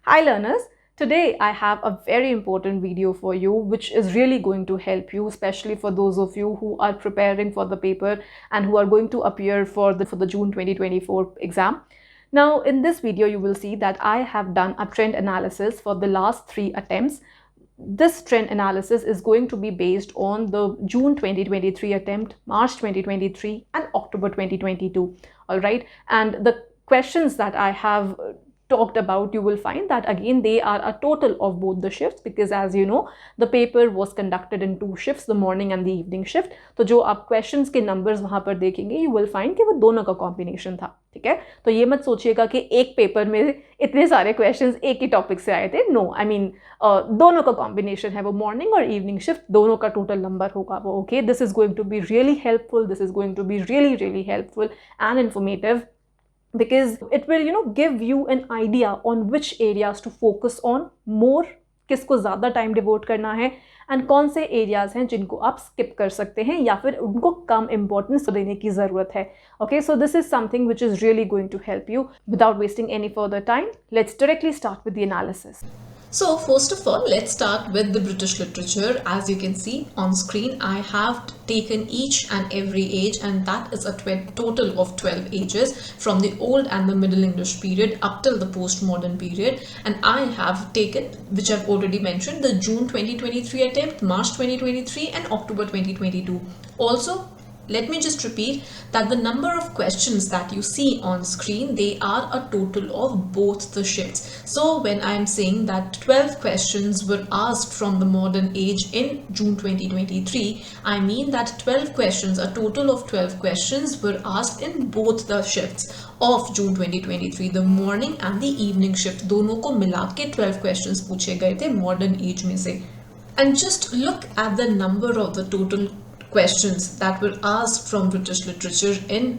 Hi learners, today I have a very important video for you which is really going to help you, especially for those of you who are preparing for the paper and who are going to appear for the June 2024 exam. Now in this video you will see that I have done a trend analysis for the last 3 attempts. This trend analysis is going to be based on the June 2023 attempt, March 2023 and October 2022. All right, and the questions that I have talked about, you will find that again they are a total of both the shifts, because as you know the paper was conducted in 2 shifts, the morning and the evening shift. तो जो आप questions के numbers वहाँ पर देखेंगे you will find कि वो दोनों का combination था. ठीक है, तो ये मत सोचिएगा कि एक पेपर में इतने सारे questions एक ही टॉपिक से आए थे. नो, आई मीन दोनों का कॉम्बिनेशन है, वो मॉर्निंग और इवनिंग शिफ्ट दोनों का टोटल नंबर होगा वो. Okay, this is going to be really helpful, this is going to be really helpful and informative, because it will give you an idea on which areas to focus on more, किसको ज़्यादा time devote करना है, and कौन से areas हैं जिनको आप skip कर सकते हैं या फिर उनको कम इंपॉर्टेंस देने की ज़रूरत है. Okay, so this is something which is really going to help you. Without wasting any further time, let's directly start with the analysis. So first of all, let's start with the British literature. As you can see on screen, I have taken each and every age, and that is a total of 12 ages from the Old and the Middle English period up till the postmodern period. And I have taken, which I've already mentioned, the June 2023 attempt, March 2023 and October 2022. Also, let me just repeat that the number of questions that you see on screen, they are a total of both the shifts. So when I am saying that 12 questions were asked from the modern age in June 2023, I mean that 12 questions, a total of 12 questions were asked in both the shifts of June 2023, the morning and the evening shift. दोनों को मिला के 12 questions पूछे गए थे modern age में से. And just look at the number of the total questions that were asked from British literature in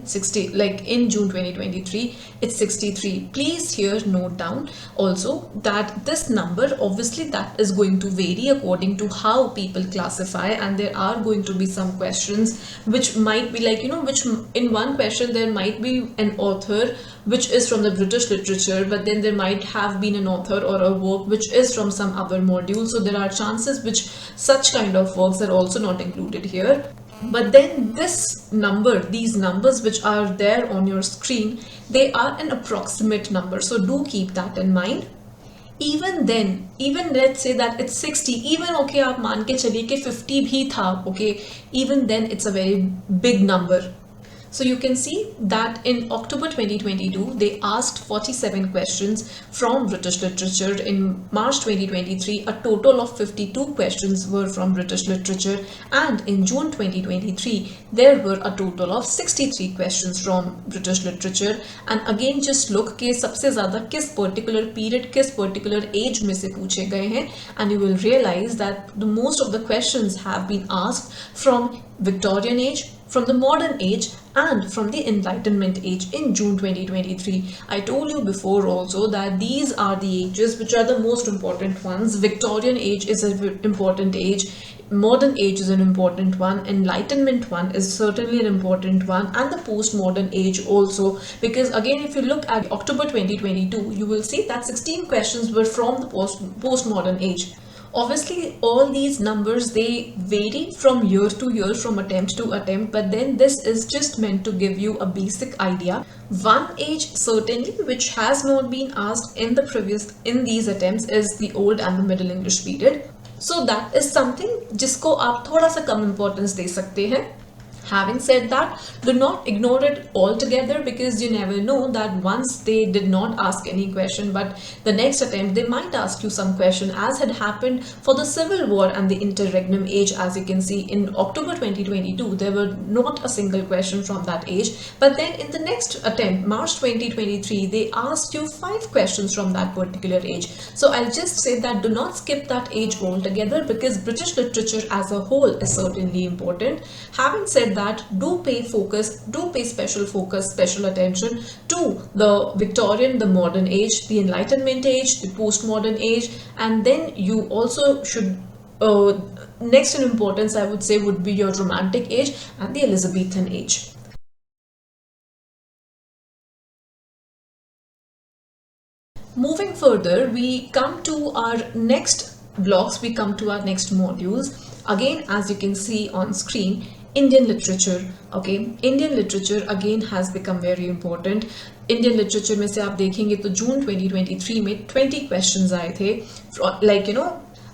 June 2023. It's 63. Please here note down also that this number, obviously that is going to vary according to how people classify, and there are going to be some questions which might be which in one question there might be an author which is from the British literature, but then there might have been an author or a work which is from some other module. So there are chances which such kind of works are also not included here. But then these numbers which are there on your screen, they are an approximate number. So do keep that in mind. Even then, even let's say that it's 60, even okay, आप मान के चलिए कि 50 भी था, okay, even then it's a very big number. So you can see that in October 2022, they asked 47 questions from British literature. In March 2023, a total of 52 questions were from British literature. And in June 2023, there were a total of 63 questions from British literature. And again, just look कि सबसे ज़्यादा किस particular period, किस particular age में से पूछे गए हैं. And you will realize that the most of the questions have been asked from Victorian age, from the modern age and from the Enlightenment age in June 2023. I told you before also that these are the ages which are the most important ones. Victorian age is an important age, modern age is an important one, Enlightenment one is certainly an important one, and the postmodern age also, because again if you look at October 2022, you will see that 16 questions were from the postmodern age. Obviously all these numbers, they vary from year to year, from attempt to attempt, but then this is just meant to give you a basic idea. One age certainly which has not been asked in these attempts is the Old and the Middle English period. So that is something जिसको आप थोड़ा सा कम importance दे सकते हैं. Having said that, do not ignore it altogether, because you never know that once they did not ask any question, but the next attempt they might ask you some question, as had happened for the Civil War and the interregnum age. As you can see, in October 2022, there were not a single question from that age, but then in the next attempt, March 2023, they asked you 5 questions from that particular age. So I'll just say that do not skip that age altogether, because British literature as a whole is certainly important. Having said that, do pay special focus, special attention to the Victorian, the modern age, the Enlightenment age, the postmodern age, and then you also should next in importance, I would say, would be your Romantic age and the Elizabethan age. Moving further, we come to our next blocks, we come to our next modules. Again, as you can see on screen, Indian literature. Okay, Indian literature again has become very important. Indian literature में से आप देखेंगे तो जून 2023 में 20 questions आए थे, like you know,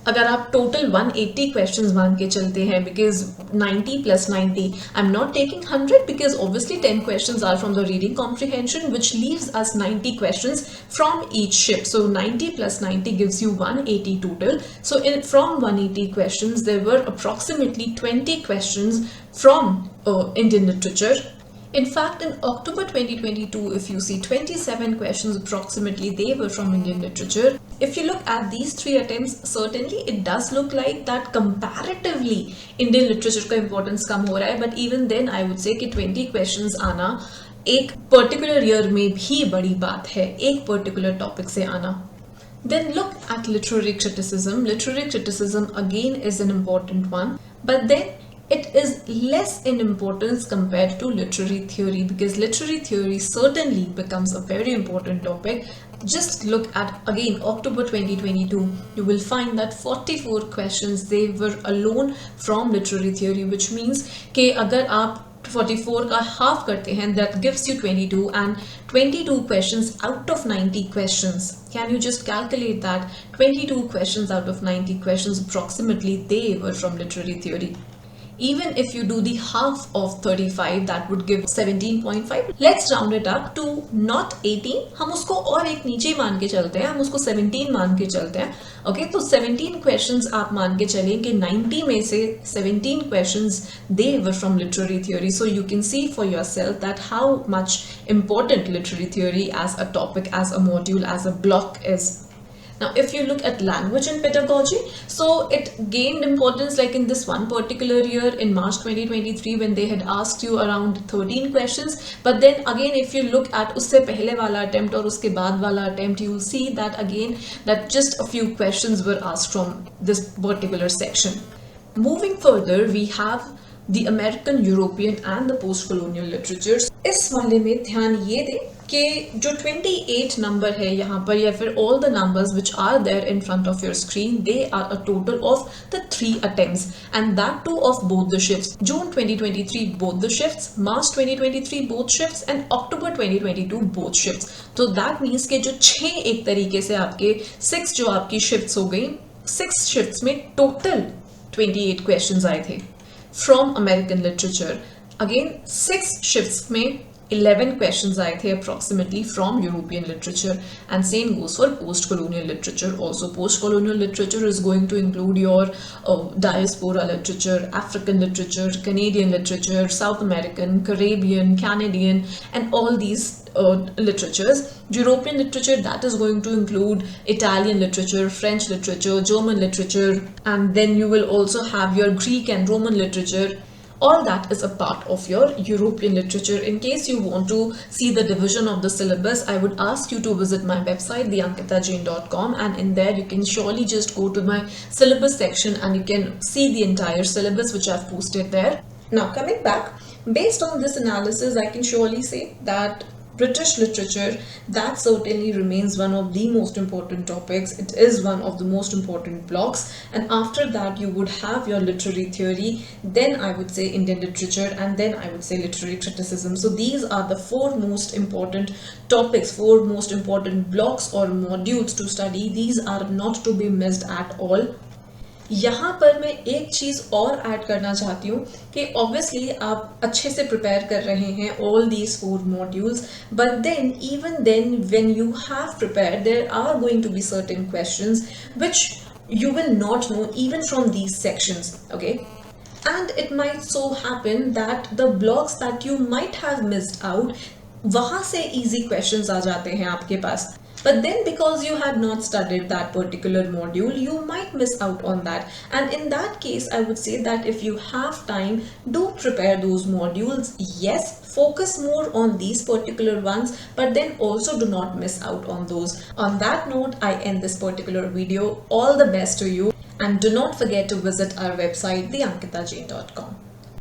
अगर आप टोटल 180 क्वेश्चंस मान के चलते हैं, because 90 plus 90, I am not taking 100 because obviously 10 questions are from the reading comprehension which leaves us 90 questions from each shift. So 90 plus 90 gives you 180 total. So from 180 questions there were approximately 20 questions from Indian literature. In fact, in October 2022, if you see 27 questions approximately, they were from Indian literature. If you look at these 3 attempts, certainly it does look like that comparatively Indian literature का importance कम हो रहा है, but even then I would say कि 20 questions आना एक particular year में भी बड़ी बात है, एक particular topic से आना. Then look at literary criticism. Literary criticism again is an important one, but then it is less in importance compared to literary theory, because literary theory certainly becomes a very important topic. Just look at again October 2022, you will find that 44 questions they were alone from literary theory, which means कि अगर आप 44 का half करते हैं, that gives you 22, and 22 questions out of 90 questions. Can you just calculate that? 22 questions out of 90 questions approximately, they were from literary theory. Even if you do the half of 35, that would give 17.5. Let's round it up to not 18. हम उसको और एक नीचे मान के चलते हैं, हम उसको 17 मान के चलते हैं. Okay, तो 17 questions आप मान के चलें कि 90 में से 17 questions they were from literary theory. So you can see for yourself that how much important literary theory as a topic, as a module, as a block is. Now, if you look at language and pedagogy, so it gained importance like in this one particular year in March 2023 when they had asked you around 13 questions. But then again, if you look at उससे पहले वाला attempt और उसके बाद वाला attempt, you will see that again that just a few questions were asked from this particular section. Moving further, we have the American, European and the post-colonial literatures. इस वाले में ध्यान ये दें कि जो 28 नंबर है यहाँ पर, या फिर all the numbers which are there in front of your screen, they are a total of the 3 attempts, and that too of both the shifts. June 2023 both the shifts, March 2023 both shifts, and October 2022 both shifts. So that means कि जो 6 एक तरीके से आपके 6 जो आपकी shifts हो गई, 6 shifts में total 28 questions आए थे from American literature. Again 6 shifts में 11 questions आए थे approximately from European literature, and same goes for post-colonial literature also. Post-colonial literature is going to include your diaspora literature, African literature, Canadian literature, South American, Caribbean, Canadian, and all these literatures. European literature, that is going to include Italian literature, French literature, German literature, and then you will also have your Greek and Roman literature. All that is a part of your European literature. In case you want to see the division of the syllabus, I would ask you to visit my website theankitajain.com, and in there you can surely just go to my syllabus section and you can see the entire syllabus which I've posted there. Now coming back, based on this analysis, I can surely say that British literature, that certainly remains one of the most important topics. It is one of the most important blocks, and after that you would have your literary theory, then I would say Indian literature, and then I would say literary criticism. So these are the 4 most important topics, 4 most important blocks or modules to study. These are not to be missed at all. यहाँ पर मैं एक चीज़ और add करना चाहती हूँ कि obviously आप अच्छे से प्रिपेयर कर रहे हैं all these 4 modules, but then even then when you have prepared, there are going to be certain questions which you will not know even from these sections, okay? And it might so happen that the blocks that you might have missed out, वहाँ से easy questions आ जाते हैं आपके पास. But then because you had not studied that particular module, you might miss out on that. And in that case, I would say that if you have time, do prepare those modules. Yes, focus more on these particular ones, but then also do not miss out on those. On that note, I end this particular video. All the best to you. And do not forget to visit our website, theankitajain.com.